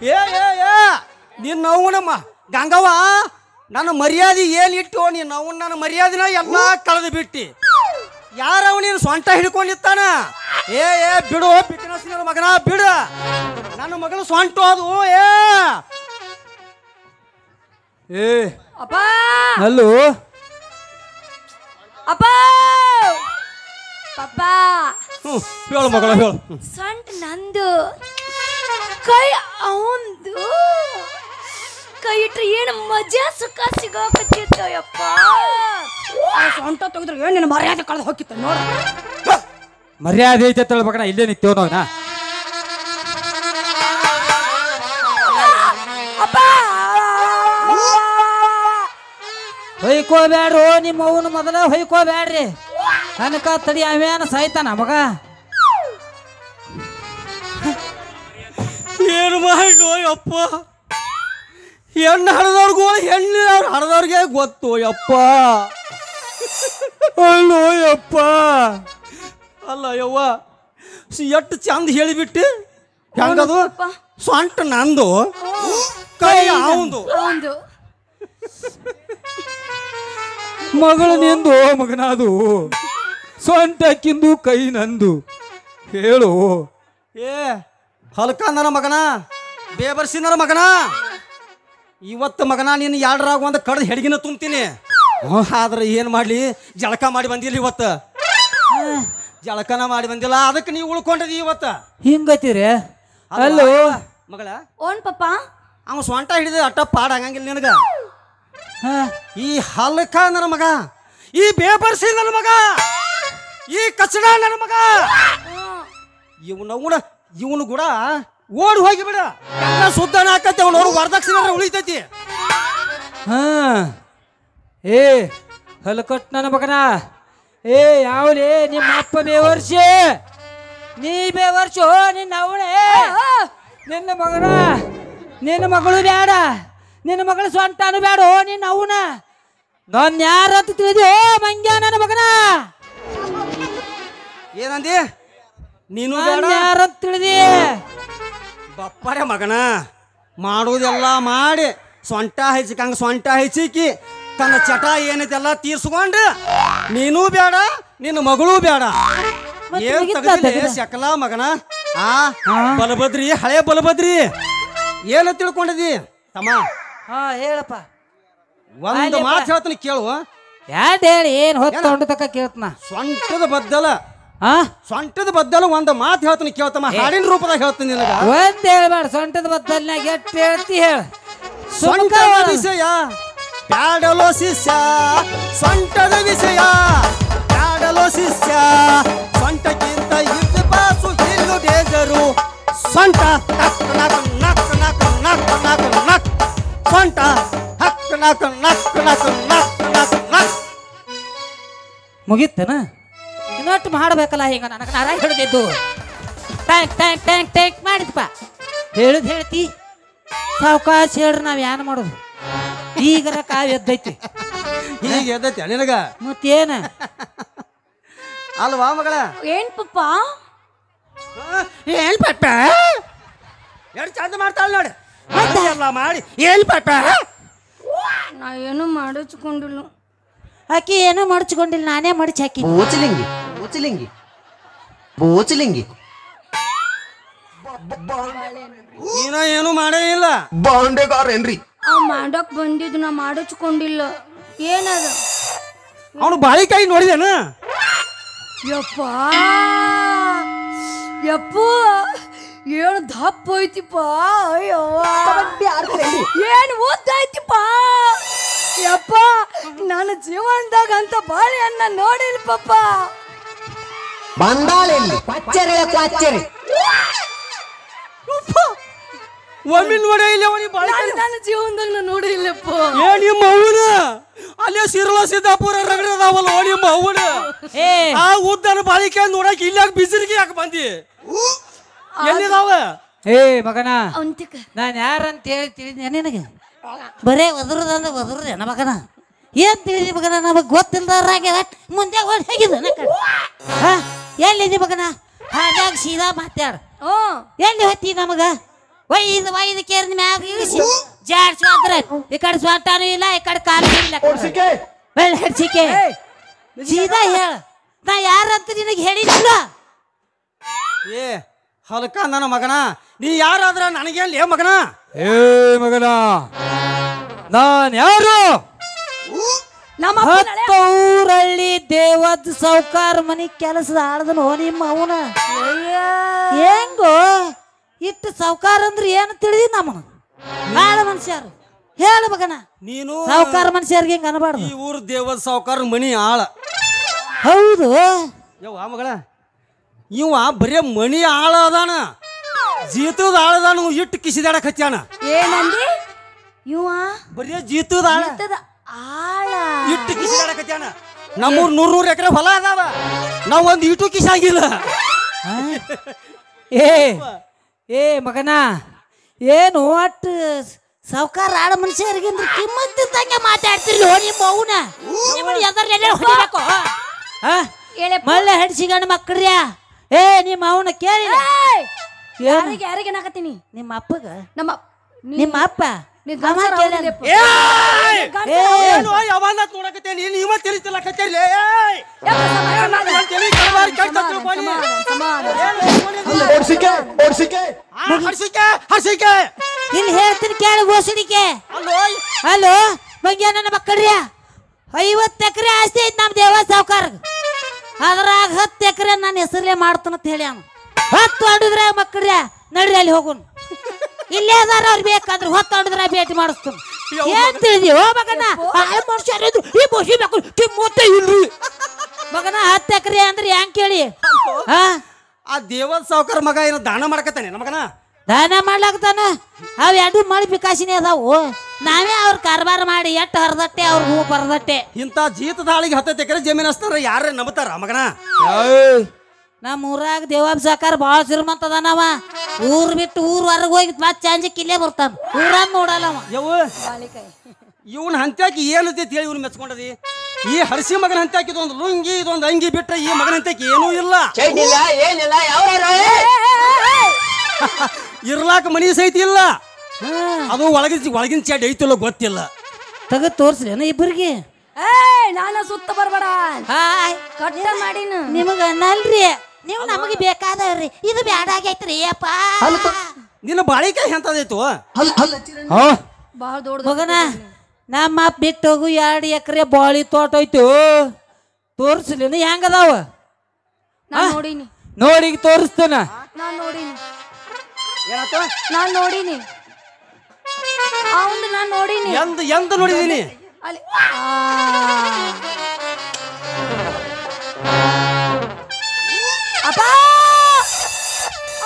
ಏ ನಿನ್ನವನಮ್ಮ ಗಂಗವ್ವ ನನ್ನ ಮರ್ಯಾದೆ ಏನಿಟ್ಟು ನಿನ್ನವನ್ ನನ್ನ ಮರ್ಯಾದಿನ ಎಲ್ಲ ಕಳೆದು ಬಿಟ್ಟಿ ಯಾರವ ನೀನು ಸೊಂಟ ಹಿಡ್ಕೊಂಡಿತ್ತಾನ ಏ ಬಿಡು ಬಿಟ್ಟಿನ ನನ್ನ ಮಗನ ಬಿಡು ನನ್ನ ಮಗಳು ಸೊಂಟು ಅದು ಏ ಅಪ್ಪ ಹಲೋ ಅಪ್ಪ ಪಪ್ಪ ಹೇಳು ಮಗಳ ಹೇಳು ಸೊಂಟ ನಂದು ಕೈ ಅವಂದು ಕೈ ಇಟ್ರೆ ಏನು ಮಜಾ ಸುಖ ಸಿಗೋಕತ್ತಿತ್ತು ಯಪ್ಪ ಸೊಂಟ ತೆಗೆದ್ರೆ ಏನು ನಿನ್ನ ಮರ್ಯಾದೆ ಕಳೆದು ಹೋಗಿತ್ತು ನೋಡ ಮರ್ಯಾದೆ ಐತೆ ತಳ್ಬೇಕಣ ಇಲ್ಲೇ ನಿಂತೇವ್ ನಾವ್ನ ಅಪ್ಪ ಹೊಯ್ಕೋಬ್ಯಾಡ್ರು ನಿಮ್ಮ ಅವನು ಮೊದಲ ಹೊಯ್ಕೋಬ್ಯಾಡ್ರಿ ನನಕ ತಡಿ ಅವೇನ ಸಾಯ್ತಾನ ಮಗ ಏನು ಮಾಡೋ ಯಪ್ಪ ಹೆಣ್ಣು ಹಡದವ್ರಿಗೂ ಹೆಣ್ಣು ಹಡದವ್ರಿಗೆ ಗೊತ್ತು ಯಪ್ಪ. ಅಲ್ಲೋ ಯಪ್ಪ. ಅಲ್ಲ ಯವ್ವ ಎಷ್ಟು ಚಂದ ಹೇಳಿಬಿಟ್ಟು ಹೆಂಗದು ಸೊಂಟ ನಂದು ಕೈ ಅವಂದು. ಮಗಳು ನಿಂದು ಮಗನಾದು ಸೊಂಟಕ್ಕಿಂದು ಕೈ ನಂದು ಹೇಳು. ಏ ಹಲ್ಕ ನನ್ನ ಮಗನ ಬೇಬರ್ಸಿ ನನ್ನ ಮಗನ ಇವತ್ತು ಮಗನ ನೀನು ಎರಡರಾಗ ಒಂದು ಕಡ್ದು ಹೆಡ್ಗಿನ ತುಂಬ್ತೀನಿ. ಆದ್ರೆ ಏನು ಮಾಡಲಿ ಜಳಕ ಮಾಡಿ ಬಂದಿಲ್ಲ ಇವತ್ತು. ಜಳಕನ ಮಾಡಿ ಬಂದಿಲ್ಲ ಅದಕ್ಕೆ ನೀವು ಉಳ್ಕೊಂಡದಿ ಇವತ್ತು. ಹಿಂಗತ್ತೀರಿ ಅಲ್ಲೋ ಮಗಳ ಓನ್ ಪಪ್ಪ ಅವ ಸೊಂಟ ಹಿಡಿದ ಅಟ್ಟ ಪಾಡ ಆಗಂಗಿಲ್ಲ ನಿನಗ. ಈ ಹಲ್ಕ ನನ್ನ ಮಗ, ಈ ಬೇಬರ್ಸಿ ನನ್ನ ಮಗ, ಈ ಕಚಡ ನನ್ನ ಮಗ, ಇವನು ಕೂಡ ಓಡಿ ಹೋಗಿ ಬಿಡ. ಎಲ್ಲ ಸುದ್ದಾನ ಹಾಕತ್ತೆ ಅವನವ್ರು ವರದಕ್ಷಿಣ ಉಳಿತೈತಿ. ಏ ಹಲಕಟ್ ನನ್ನ ಮಗನ. ಏ ಯಾವಲೇ ನಿಮ್ಮ ಅಪ್ಪ ಬೇವರ್ಸಿ ನೀ ಬೇವರ್ಸು ನಿನ್ನ ಅವಳೆ ನಿನ್ನ ಮಗನ. ನಿನ್ನ ಮಗಳು ಬೇಡ, ನಿನ್ನ ಮಗಳು ಸ್ವಂಟನು ಬೇಡ. ನಿನ್ನ ಅವನ ನಾನು ಯಾರಂತ ತಿಳಿದ್ಯೋ ಮಂಗ್ಯ ನನ್ನ ಮಗನ. ಏನಂದಿ ನೀನು ಯಾರಂತ ತಿಳಿದಿ ಬಪ್ಪರೆ ಮಗನ. ಮಾಡೋದೆಲ್ಲ ಮಾಡಿ ಸೊಂಟ ಹೆಚ್ಚಿಕಂಗ ಸೊಂಟ ಹೆಚ್ಚಿಕ್ಕಿ ತನ್ನ ಚಟ ಏನೈತೆಲ್ಲ ತೀರ್ಸ್ಕೊಂಡು ನೀನು ಬೇಡ ನಿನ್ನ ಮಗಳು ಬೇಡ. ಏನ್ ತಗದಿಲ್ಲ ಶಕಲ ಮಗನ. ಬಲಭದ್ರಿ ಹಳೆ ಬಲಭದ್ರಿ ಏನು ತಿಳ್ಕೊಂಡಿದಿ ತಮ್ಮ? ಹೇಳಪ್ಪ. ಒಂದು ಮಾತು ಹೇಳ್ತೀನಿ ಕೇಳು. ಯಾಡ್ ಹೇಳಿ ಏನ್ ಹೊತ್ತು ತಕ್ಕ ಕೇಳ್ತನ. ಸೊಂಟದ ಬದ್ದಲ ಒಂದು ಮಾತು ಹೇಳ್ತೀನಿ ಕೇಳ್ತಮ್ಮ. ಹಾಡಿನ ರೂಪದಾಗ ಹೇಳ್ತೀನಿ ನಿನಗ. ಒಂದ್ ಹೇಳ್ಬೇಡ ಸೊಂಟದ ಬದ್ದಲ್ನಾಗ ಎಷ್ಟು ಹೇಳ್ತಿ ಹೇಳ. ಸೊಂಟದ ವಿಷಯ ಪ್ಯಾಡಲೋ ಶಿಷ್ಯ, ಸೊಂಟದ ವಿಷಯ ಪ್ಯಾಡಲೋ ಶಿಷ್ಯ. ಸೊಂಟಕ್ಕಿಂತ ಇದು ಬಾಸು ಇಲ್ಲು ಡೇಂಜರು. ಸೊಂಟ ನಕ್ ನಕ್ ನಕ್ ನಕ್ ನಕ್ ನಕ್ ನಕ್. ಸೊಂಟ ಹಕ್ ನಕ್ ನಕ್ ನಕ್ ನಕ್ ನಕ್ ನಕ್. ಮುಗಿತನ ಇನ್ನೊಟ್ಟು ಮಾಡಬೇಕಲ್ಲ. ಈಗ ನನಗೆ ನಾರಾಯಣ ಹಿಡಿದಿದ್ದು ಟ್ಯಾಂಕ್ ಟ್ಯಾಂಕ್ ಟ್ಯಾಂಕ್ ಟ್ಯಾಂಕ್ ಮಾಡಿದ್ಪ. ಹೇಳುದು ಹೇಳ್ತಿ ಸಾವಕಾಶ ಹೇಳ್ರಿ. ನಾವ್ ಏನ್ ಮಾಡೋದು ಈಗರ ಕಾವ್ ಎದ್ದೈತಿ. ಈಗ ಎದ್ದೈತಿ ನಿನಗ ಮತ್ತೇನ ಅಲ್ವಾ ಮಗಳ? ಏನ್ ಪಪ್ಪ ಏನ್ ಪಟ್ಟ ಎರಡು ಚಂದ ಮಾಡ್ತಾಳ ನೋಡಿ. ಎಲ್ಲ ಮಾಡಿ ಏನ್ ಪಟ್ಟ ನಾ ಏನು ಮಾಡಿಸ್ಕೊಂಡಿಲ್ಲ. ಆಕಿ ಏನೋ ಮಡಚ್ಕೊಂಡಿಲ್ಲ, ನಾನೇ ಮಡಚ್ ಹಾಕಿ. ಬೋಚಲಿಂಗಿ ಬೋಚಲಿಂಗಿ ಬೋಚಲಿಂಗಿ ನೀನ ಏನು ಮಾಡೇ ಇಲ್ಲ. ಬಾಂಡೆಗಾರ ಏನ್ರಿ? ಅವ್ ಮಾಡಕ್ ಬಂದಿದ್ದು ನಾ ಮಾಡಿಸ್ಕೊಂಡಿಲ್ಲ. ಏನದ ಅವನು ಬಾಳಿಕಾಯಿ ನೋಡಿದೇನ? ಯಪ್ಪ ಯಪ್ಪ ಏನು ದಪ್ಪ ಐತಿಪ್ಪ. ಅಯ್ಯವ್ವ ಏನು ಉದ್ದ ಐತಿಪ್ಪ. ಯಪ್ಪ ನನ್ನ ಜೀವನದಾಗ ಅಂತ ಬಾಳೆಹಣ್ಣ ನೋಡಿಲ್ಲ ಪಪ್ಪ. ಬಂದಾಳೆಲ್ಲಿ ಕ್ವಾಚ್ಚರೆ ಕ್ವಾಚ್ಚರೆ ಒಮ್ಮೆ ನೋಡೇ ಇಲ್ಲ ಅವನಿಗೆ ಬಾಳಿಕಾಯಿ. ನನ್ನ ಜೀವನದಾಗ ನಾ ನೋಡಿಲ್ಲಪ್ಪ. ಏ ನಿಮ್ಮ ಅವನ ಅಲ್ಲೇ ಸಿರ್ಲ ಸಿದ್ದಾಪುರ ರಗಡದಾವಲ್ಲ ನಿಮ್ಮ ಅವನ. ಆ ಉದ್ದನ ಬಾಳಿಕಾಯಿ ನೋಡಕ್ ಇಲ್ಲಾಗ ಬಿಸಿಲಿಗೆ ಯಾಕೆ ಬಂದಿ? ಎಲ್ಲಿದಾವ? ಏ ಮಗನ ಅಂತಿಕ ನಾನು ಯಾರಂತ ಹೇಳಿ ತಿಳಿದ ನಿನಗೆ? ಬರೇ ಒದರುದಂದ್ರೆ ಒದರುದೇನ ಮಗನ? ಏನ್ ತಿಳಿದಿ ಮಗನ? ನಮಗ್ ಗೊತ್ತಿಲ್ದಾರಾಗೆ ಮುಂದೆ ಓಡಿ ಹೋಗಿದ. ಎಲ್ಲಿದಿ ಮಗನ? ಹಾಗಾಗಿ ಸೀದಾ ಮಾತಾಡ. ಎಲ್ಲಿ ಹೊತ್ತಿ ನಮಗ? ಒಯ್ದು ಕೇರಿದ ಮ್ಯಾಗ ಇಳಿಸಿ ಜಾಡ್ಸ್ವಾದ್ರ ಈ ಕಡೆ ಸ್ವಾಟನೂ ಇಲ್ಲ, ಈ ಕಡೆ ಕಾಲು ಇಲ್ಲ. ಬೆಳ್ಳ ಹೆಡ್ಸಿಕೆ ಸೀದಾ ಹೇಳ. ನಾ ಯಾರಂತ ನಿನಗೆ ಹೇಳಿಲ್ಲ. ಏ ಹಲ್ಕ ನನ್ನ ಮಗನ, ನೀ ಯಾರಾದ್ರ ನನಗೇಲಿ ಮಗನ? ಏ ಮಗನ ನಾನ್ ಯಾರು? ನಮ್ಮ ಹತ್ತೂರಳ್ಳಿ ದೇವದ್ ಸಾವ್ಕಾರ ಮನಿ ಕೆಲಸದ ಆಳದನು ನಿಮ್ಮ ಅವನ. ಹೆಂಗೋ ಇಟ್ಟು ಸಾವ್ಕಾರ ಅಂದ್ರೆ ಏನು ತಿಳಿದಿ ನಮ್ಮನ? ಆಳ ಮನುಷ್ಯರು ಹೇಳ ಮಗನ. ನೀನು ಸಾವ್ಕಾರ ಮನುಷ್ಯರ್ಗೆ ಹಿಂಗ ಅನ್ಬಾರ್ದು. ಈ ಊರ್ ದೇವದ ಸಾವ್ಕಾರ ಮನಿ ಆಳ. ಹೌದು ಯವ್ವ ಮಗಳ, ಇವ ಬರೇ ಮನಿ ಆಳ ಅದಾನ, ಜೀತದ ಆಳದಾನ. ಇಟ್ಟು ಕಿಸಿದಾಡಕ್ ಹಚ್ಚಾನ. ಏನಂದಿ? ಇವ ಬರೇ ಜೀತದ ಆಳ ಆಳ ಇಟ್ಟು ಕಿಸಿದಾಡಕ್ ಹಚ್ಚಾನ. ನಮ್ಮೂರ್ 100 ಎಕರೆ ಹೊಲ ಅದಾವ, ನಾವ್ ಒಂದ್ ಇಟು ಕಿಸಾಗಿಲ್ಲ. ಏ ಏ ಮಗನ ಏನು ಅಟ್ಟು ಸಾವುಕಾರ ಆಡ ಮನುಷ್ಯರಿಗಿಂತ ಕಿಮ್ಮತ್ತಿದ್ದಂಗೆ ಮಾತಾಡ್ತಿರ್ಲಿ ಹೋಗಿ ಮೌನ ನಿಮ್ಮನ್ನ ಎದರ್ಲೆಲ್ಲ ಹೊಡಿಬೇಕು ಮಳ್ಳೆ ಹಡ್ಸಿಗಣ್ಣ ಮಕ್ಕಳ್ರ್ಯ ಏ ನಿಮ್ಮ ಅವನ ಕೇಳಿ ಯಾರಿಗೆ ನಾಕತ್ತೀನಿ ನಿಮ್ಮ ಅಪ್ಪಗ ನಿಮ್ಮ ಅಪ್ಪ ಇಲ್ಲಿ ಹೇಳ್ತೀನಿ ಕೇಳಿ ಗೋಸಡಿಕೆ ಹಲೋ ಮಂಗ್ಯ ನನ್ನ ಮಕ್ಕಳ್ರಿ 50 ಎಕರೆ ಆಸ್ತಿ ಐತಿ ನಮ್ ದೇವ ಸಾವುಕಾರ ಅದ್ರಾಗ 10 ಎಕರೆ ನನ್ನ ಹೆಸರಲ್ಲೇ ಮಾಡ್ತಾನಂತ ಹೇಳಿ ಅವನು 10 ಹೊಡಿದ್ರಾಗ ಮಕ್ಕಳ್ರಿ ನಡ್ರಿ ಅಲ್ಲಿ ಹೋಗೋಣ ಇಲ್ಲೇ ಅದಾರ ಅವ್ರು ಬೇಕಾದ್ರೆ ಹೊತ್ತೊಂಡಿದ್ರ ಭೇಟಿ ಮಾಡಿಸ್ತಾನ ಏನ್ ತಿಳಿದಿ ಓ ಮಗನ ಮನುಷ್ಯರಿದ್ರು ಈ ಬೋಸಿ ಬೇಕು ಕಿಮ್ಮತ್ತ ಇಲ್ರಿ ಮಗನ 10 ಎಕರೆ ಅಂದ್ರೆ ಹೆಂಗ್ ಕೇಳಿ ಆ ದೇವದ ಸಾವುಕಾರ ಮಗ ಏನೋ ದಾನ ಮಾಡ್ಕತಾನೆ ನಮಗನ ದಾನ ಮಾಡ್ಲಾಕತಾನ ಅವ್ ಎರಡು ಮಾಡಿ ಬಿಕಾಸಿನೇ ಅದಾವು ನಾವೇ ಅವ್ರ ಕಾರ್ಬಾರ ಮಾಡಿ ಎಟ್ಟು ಹರಿದಟ್ಟೆ ಅವ್ರ ಹೂ ಬರದಟ್ಟೆ ಇಂಥ ಜೀತ ದಾಳಿಗೆ 10 ಎಕರೆ ಜಮೀನು ಹಚ್ತಾರ ಯಾರೇ ನಂಬತಾರ ಮಗನ ನಮ್ಮ ಊರಾಗ ದೇವಾಬ್ ಸಾಕಾರ ಭಾಳ ಶ್ರೀಮಂತ ಅದಾನವ ಊರ್ ಬಿಟ್ಟು ಊರ್ ಹೊರಗೆ ಹೋಗಿ ಮತ್ತೆ ಚಾಂಜಕ್ಕೆ ಇಲ್ಲೇ ಬರ್ತಾನ ಊರಾಗ ನೋಡಲ್ಲ ಇವನ್ ಹಂತ್ಯಾಕಿ ಏನಂತ ಹೇಳಿ ಇವ್ನು ಮೆಚ್ಕೊಂಡದಿ ಈ ಹರ್ಸಿ ಮಗನ ಹಂತ್ಯಾಕಿ ಇದೊಂದು ಲುಂಗಿ ಇದೊಂದು ಅಂಗಿ ಬಿಟ್ರೆ ಈ ಮಗನ ಹಂತ್ಯಾಕಿ ಏನೂ ಇಲ್ಲ ಇರ್ಲಾಕ ಮನಿ ಸಹಿತ ಇಲ್ಲ ಅದು ಒಳಗಿನ ಚಡ್ ಐತಿಲ್ಲ ಗೊತ್ತಿಲ್ಲ ತಗ ತೋರ್ಸ್ಲೇನ ಇಬ್ಬರಿಗೆ ನಾನು ಸುತ್ತ ಬರ್ಬೇಡ ಕಟ್ಟ ಮಾಡಿನ ನಿಮಗ ನಲ್ರಿ ನೀವು ನಮಗೆ ಬೇಕಾದವ್ರಿ ಇದು ಬ್ಯಾಡ ಆಗೈತ್ರಿ ಅಪ್ಪ ನಿನ್ನ ಬಾಳಿಕಾಯಿ ಎಂತದೈತು ಬಹಳ ದೊಡ್ಡ ಮಗನ ನಮ್ಮ ಅಪ್ಪ ಬಿಟ್ಟು ಹೋಗು 2 ಎಕರೆ ಬಾಳಿ ತೋಟ ಐತು ತೋರ್ಸ್ಲೇನ ಹೆಂಗದಾವ ನಾನು ನೋಡಿನಿ ನೋಡಿ ತೋರಿಸ್ತೇನ ನಾನು ನೋಡಿನಿ ಏನತ್ತ ನಾನು ನೋಡಿನಿ ಅವಂದು ನಾನು ನೋಡಿನಿ ಎಂದ ನೋಡಿದೀನಿ ಅಲ್ಲಿ ಅಪ್ಪ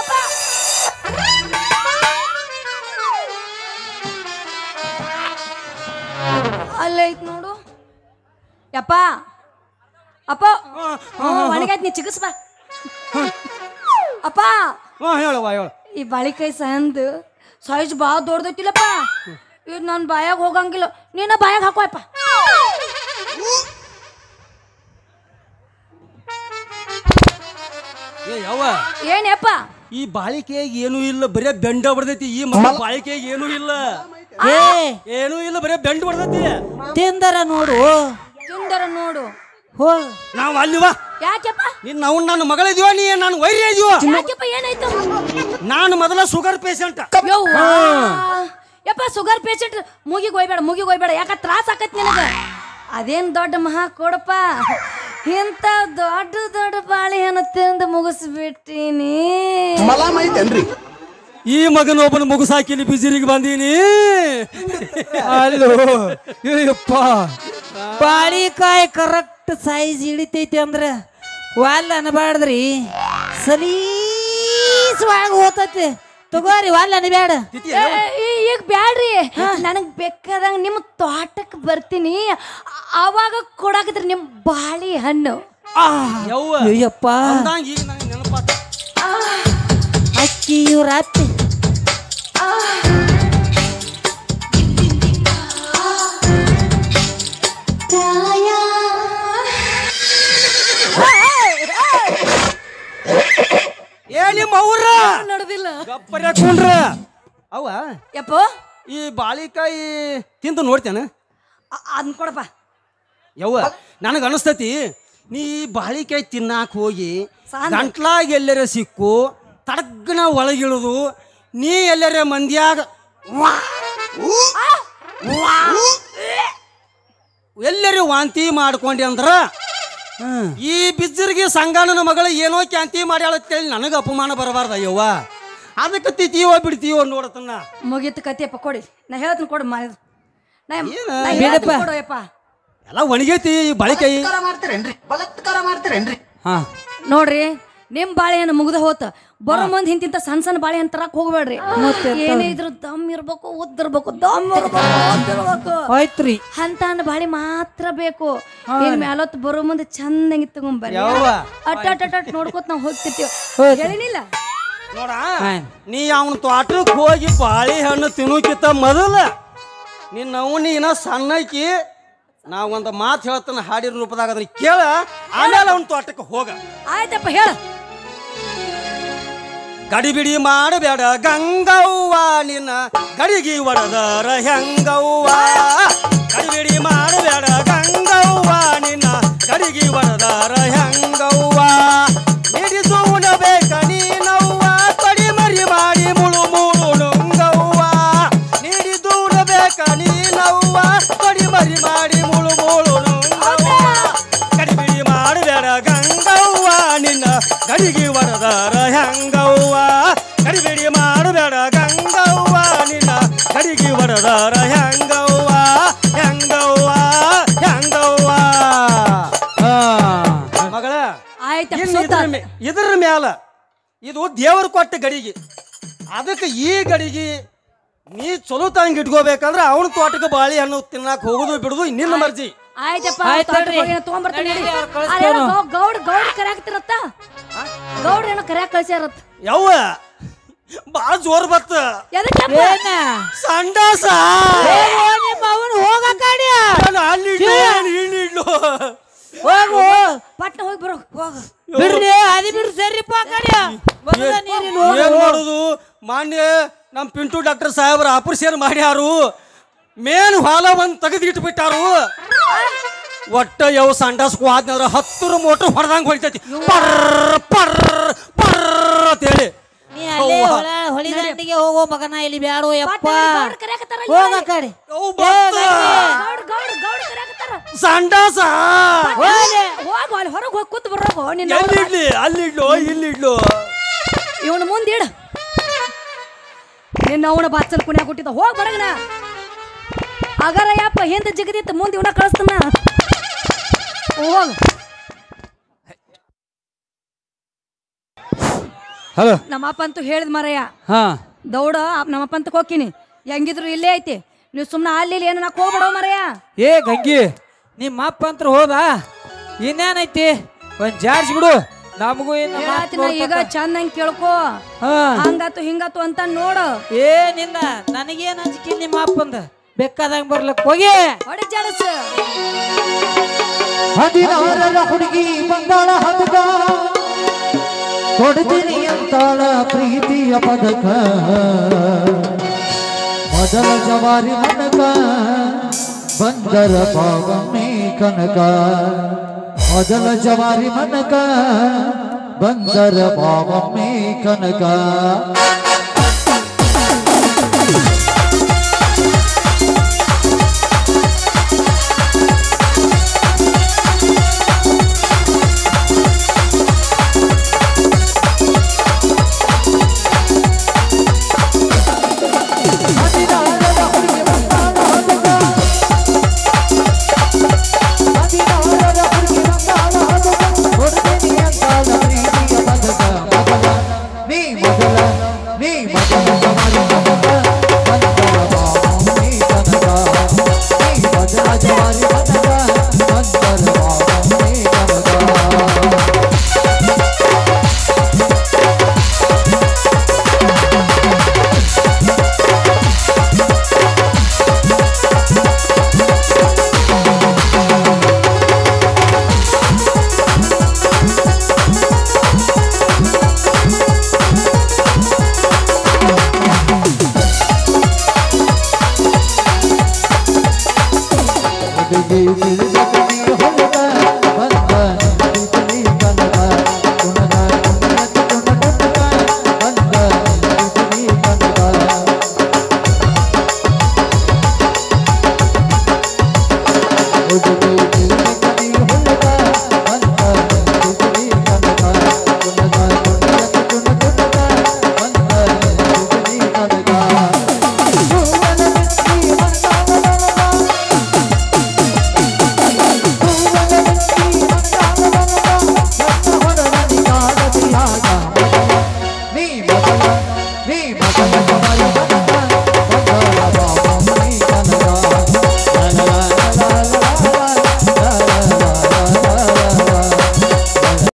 ಅಪ್ಪ ಅಲ್ಲೈತ್ ನೋಡು ಯಪ್ಪ ಅಪ್ಪ ಒಣಗಾಯ್ತು ನೀ ಚಿಗಸ್ ಬಾ ಅಪ್ಪ ಹೇಳವ್ವ ಹೇಳ ಈ ಬಾಳಿಕಾಯಿ ಸಂದು ಸೈಜ್ ಭಾಳ ದೊಡ್ಡದೈತಿಲ್ಲಪ್ಪ ಇದು ನನ್ನ ಬಾಯಾಗ ಹೋಗಂಗಿಲ್ಲ ನೀನ ಬಾಯಾಗ ಹಾಕೋಯಪ್ಪ ಯಾವ ಏನಪ್ಪ ಈ ಬಾಳಿಕೆಯಾಗ ಏನೂ ಇಲ್ಲ ಬರೇ ಬೆಂಡ ಬಡ್ದೈತಿ ಈ ಮಗ ಬಾಳಿಕೆಯಾಗ ಏನೂ ಇಲ್ಲ ಏನೂ ಇಲ್ಲ ಬರೇ ಬೆಂಡ್ ಬಡ್ದೈತಿ ತಿಂದರ ನೋಡು ತಿಂದರ ನೋಡು ಹೋಗ್ ನಾವ್ ಅಲ್ಲಿವ ಯಾಕೆಪ್ಪ ನೀನ್ ನಾವು ನನ್ನ ಮಗಳಿದೀವ ನೀ ನಾನು ವೈರಿ ಇದೀವ ಯಾಕೆಪ್ಪ ಏನಾಯ್ತು ನಾನು ಮೊದಲ ಶುಗರ್ ಪೇಷಂಟ್ ಯಪ್ಪ ಶುಗರ್ ಪೇಷಂಟ್ ಮೂಗಿಗೆ ಹೋಯ್ಬೇಡ ಯಾಕ ತ್ರಾಸ ಆಕತ್ ನಿನಗ ಅದೇನ್ ದೊಡ್ಡ ಮಹಾ ಕೊಡಪ್ಪ ಇಂಥ ದೊಡ್ಡ ಬಾಳೆಹಣ್ಣು ತಿಂದು ಮುಗಿಸ್ಬಿಟ್ಟಿನಿ ಈ ಮಗನೊಬ್ಬನ ಮುಗಿಸಾಕಿನಿ ಬಿಸಿರಿಗೆ ಬಂದೀನಿ ಅಲ್ಲೋ ಅಯ್ಯಪ್ಪ ಬಾಳಿಕಾಯಿ ಕರೆಕ್ಟ್ ಸೈಜ್ ಹಿಡಿತೈತಿ ಅಂದ್ರ ವಾಲ್ ಅನ್ಬಾರ್ದ್ರಿ ಸಲೀಸ್ ಒಳಗೆ ಹೋತೈತಿ ತಗೋರಿ ವಾಲ್ ಅನ್ಬೇಡ ಈಗ ಬ್ಯಾಡ್ರಿ ನನಗ್ ಬೇಕಾದಂಗ ನಿಮ್ಮ ತೋಟಕ್ಕೆ ಬರ್ತೀನಿ ಅವಾಗ ಕೊಡಾಕತ್ರಿ ನಿಮ್ ಬಾಳಿ ಹಣ್ಣು ಅಯ್ಯಪ್ಪ ಅಕ್ಕಿ ಇವ್ರ ಅತ್ತಿ ನಿಮ್ಮ ಅವ್ರ ನಡೆದಿಲ್ಲ ಗಪ್ಪರ್ಯಾಕೊಂಡ್ರ ಅವ ಯಪ್ಪ ಈ ಬಾಳಿಕಾಯಿ ತಿಂದು ನೋಡ್ತೇನೆ ಅದನ್ನ ಕೊಡಪ್ಪ ಯವ್ವ ನನಗೆ ಅನಿಸ್ತತಿ ನೀ ಬಾಳಿಕಾಯಿ ತಿನ್ನಾಕ ಹೋಗಿ ಗಂಟ್ಲಾಗ ಎಲ್ಲರ ಸಿಕ್ಕು ತಡಗ್ನ ಒಳಗಿಳುದು ನೀ ಎಲ್ಲರ ಮಂದ್ಯಾಗ ಎಲ್ಲರೂ ವಾಂತಿ ಮಾಡ್ಕೊಂಡಿ ಅಂದ್ರ ಈ ಬಿಜ್ಜರಿಗೆ ಸಂಗಣ್ಣನ ಮಗಳು ಏನೋ ಕ್ಯಾಂತಿ ಮಾಡ್ಯಾಳತ್ತೇಳಿ ನನಗೆ ಅಪಮಾನ ಬರಬಾರ್ದ ಅಯ್ಯವ್ವ ಅದಕ್ಕೆ ತಿತ್ತೀವೋ ಬಿಡ್ತೀವೋ ನೋಡತನ್ನ ಮುಗೀತು ಕತಿಯಪ್ಪ ಕೊಡಿ ನಾ ಹೇಳ್ತೀನಿ ಕೊಡು ಕೊಡಪ್ಪ ಎಲ್ಲ ಒಣಗೈತಿ ಬಾಳಿಕಾಯಿ ಹಾ ನೋಡ್ರಿ ನಿಮ್ ಬಾಳೆಹಣ್ಣು ಮುಗ್ದ ಹೋತ ಬರೋ ಮಂದಿ ಹಿಂತಿಂತ ಸಣ್ಣ ಬಾಳೆಹಣ್ಣು ತರಕ್ ಹೋಗ್ಬೇಡ್ರಿ ಏನೇ ಇದ್ರು ದಮ್ ಇರ್ಬೇಕು ಉದ್ದಿರ್ಬೇಕು ದಮ್ ಇರ್ಬೇಕು ಹೋಯ್ತ್ರಿ ಅಂತ ಬಾಳೆ ಮಾತ್ರ ಬೇಕು ಇನ್ ಮ್ಯಾಲೊತ್ತು ಬರೋ ಮುಂದೆ ಚಂದಂಗಿ ತಗೊಂಬರ್ರಿ ಅಟ್ ನೋಡ್ಕೋತ ನಾವ್ ಹೋಗ್ತಿರ್ತೀವಿ ಹೇಳಿನಿಲ್ಲ ನೋಡ ಹಾ. ನೀ ಅವನ ತೋಟಕ್ಕೆ ಹೋಗಿ ಬಾಳೆಹಣ್ಣು ತಿನ್ನೋಕ್ಕಿಂತ ಮೊದಲ ನಿನ್ನ ಅವನಿನ ಸಣ್ಣಕಿ ನಾ ಒಂದು ಮಾತು ಹೇಳ್ತಾನೆ ಹಾಡಿನ ರೂಪದಾಗ ಅದನ್ನ ಕೇಳ ಆಮೇಲೆ ಅವನ ತೋಟಕ್ಕೆ ಹೋಗ. ಆಯ್ತಪ್ಪ ಹೇಳ. ಗಡಿಬಿಡಿ ಮಾಡಬೇಡ ಗಂಗವ್ವ ನಿನ್ನ ಗಡಿಗಿ ಒಡದರ ಹೆಂಗವ್ವ. ಗಡಿಬಿಡಿ ಮಾಡಬೇಡ ಗಂಗವ್ವ ನಿನ್ನ ಗಡಿಗಿ ಒಡದರ ಹೆಂಗವ್ವ. ನಿಡಿದು ಉಣಬೇಕ ನೀನವ್ವ ತೊಡಿ ಮರಿ ಮಾಡಿ ಮುಳು ಮುಳು ನುಂಗವ್ವ. ನಿಡಿದು ಉಣಬೇಕ ನೀನವ್ವ ತೊಡಿ ಮರಿ ಮಾಡಿ ಮುಳು ಮುಳು ನುಂಗವ್ವ. ಗಡಿಬಿಡಿ ಮಾಡಬೇಡ ಗಂಗವ್ವ ನಿನ್ನ ಗಡಿಗಿ ಒಡದರ ಹೆಂಗವ್ವ. ಗಡಿಬಿಡಿ ಮಾಡಬೇಡ ಗಂಗವ್ವ ನಿನ್ನ ಗಡಿಗಿ ಒಡದರ ಹೆಂಗವ್ವ ಹೆಂಗವ್ವ ಹೆಂಗವ್ವ. ಮಗಳ ಇದ್ರ ಮ್ಯಾಲ ಇದು ದೇವರು ಕೊಟ್ಟ ಗಡಿಗೆ. ಅದಕ್ಕೆ ಈ ಗಡಿಗೆ ನೀ ಚಲೋ ತಂಗ ಇಟ್ಕೋಬೇಕಂದ್ರೆ ಅವನ ತೋಟಕ್ಕೆ ಬಾಳೆಹಣ್ಣು ತಿನ್ನಕ್ ಹೋಗುದು ಬಿಡುದು ನಿನ್ನ ಮರ್ಜಿ. ಆಯ್ತಪ್ಪ ಆಯ್ತ್ ತಡ್ರಿ. ತಗೊಂಡ್ಬರ್ತೀನಿ. ನಡೀರಿ, ಅವ್ರ್ ಕಳಿಸ್ತೀವಿ ನಾವು. ಗೌಡ್ ಕರ್ಯಾಕತ್ತಿರತ್ತ. ಗೌಡ್ ಏನೋ ಕರ್ಯಾಕ್ ಕಳ್ಸ್ಯಾರತ್ತ. ಯವ್ವ ಬಾಳ ಜೋರ್ ಬತ್ತ ಎದಕ್ಕಪ್ಪ? ಏನ ಸಂಡಾಸ ನಿಮ್ಮ ಅವನು ಹೋಗ ಕಡಿ ಇಲ್ಲಿಡ್ಲು ಹೋಗು ಪಟ್ನ ಹೋಗಿ ಬರೋ ಹೋಗ. ಬಿಡ್ರಿ ಅದಿ ಬಿಡ್ರಿ ಸರಿಪ್ಪ ಕಡಿ ಬಂದ ನೀರಿನ ಏನ್ ಮಾಡುದು. ಮಾನ್ಯ ನಮ್ ಪಿಂಟು ಡಾಕ್ಟರ್ ಸಾಹೇಬ್ರ ಆಪರೇಷನ್ ಮಾಡ್ಯಾರು. ಮೇನ್ ಹಾಲ ಒಂದ್ ತೆಗೆದಿಟ್ಟು ಬಿಟ್ಟಾರು. ಒಟ್ಟ ಯಾವ ಸಂಡಾಸ್ಕು ಆದ್ನಂದ್ರ 10 ಮೋಟರ್ ಹೊಡೆದಂಗ ಹೊಡಿತೈತಿ. ಪರ್ರ ಪರ್ರ ಪರ್ರ ಅಂತೇಳಿ ನೀ ಅಲ್ಲೇ ಹೊಳಿ ದಂಡಿಗೆ ಹೋಗೋ ಮಗನ ಇಲ್ಲಿ ಬ್ಯಾಡೋ ಯಪ್ಪ ಗೌಡ್ ಕರ್ಯಾಕತ್ತಾರ. ಹೋಗ ಕಡಿ ಗೌಡ್ ಕರ್ಯಾಕತ್ತಾರ. ಸಂಡಾಸ ಹೋಗ ಅಲ್ಲಿ ಹೊರಗೆ ಹೋಗಿ ಕೂತ್ ಬರೋಗೋ. ನಿನ್ನ ಎಲ್ಲಿಡ್ಲಿ ಅಲ್ಲಿಡ್ಲು ಇಲ್ಲಿಡ್ಲು ಇವನು ಮುಂದಿಡ. ನಿನ್ನ ಅವನ ಬಾಚಲ್ ಕುಣ್ಯಾಗ ಕೊಟ್ಟಿದ್ದ ಹೋಗಿ ಬರಗನ. ಅಗರ ಯಪ್ಪ ಹಿಂದೆ ಜಿಗದಿತ್ತು ಮುಂದೆ ಇವನ ಕಳಿಸ್ತಾನ. ಹೋಗ. ಹಲೋ ನಮ್ಮಪ್ಪ ಅಂತೂ ಹೇಳಿದ್ ಮರಯ್ಯ ಹಾ ದೌಡ ನಮ್ಮಪ್ಪ ಅಂತ ಹೋಗ್ತೀನಿ. ಹೆಂಗಿದ್ರು ಇಲ್ಲೇ ಐತಿ. ನೀವು ಸುಮ್ಮನೆ ಅಲ್ಲಿ ಏನು ನಾಕ್ ಹೋಗ್ಬೇಡ ಮರಯ್ಯ. ಏ ಗಂಗಿ ನಿಮ್ಮ ಅಪ್ಪ ಅಂತ ಹೋದ ಇನ್ನೇನೈತಿ ಒಂದ್ ಜಾಡ್ಸ್ ಬಿಡು ನಮಗೂ ಹೇಳಾತಿನ ಈಗ ಚಂದಂಗ್ ಕೇಳ್ಕೋ. ಹಂಗಾತು ಹಿಂಗಾತು ಅಂತ ನೋಡು. ಏ ನಿಂದ ನನಗೇನ್ ಅಂಜಿಕೆ ನಿಮ್ಮ ಅಪ್ಪಂದ ಬೇಕಾದಂಗ ಬರ್ಲಕ್ ಹೋಗಿ ಹೊಡಿ ಜಾಡಸ್. 16ರ ಹುಡುಗಿ ಬಂದಾಳ ಹದಕ ಕೊಡ್ತೀನಿ ಅಂತಾಳ ಪ್ರೀತಿಯ ಪದಕ. ಮೊದಲ ಜವಾರಿ ಮನಕ ಬಂದರ ಪಾವಮ್ಮೆ ಕನಕ. ಮೊದಲ ಜವಾರಿ ಮನಕ ಬಂದರ ಪಾವಮ್ಮೆ ಕನಕ. ನೀ ಮೊದಲ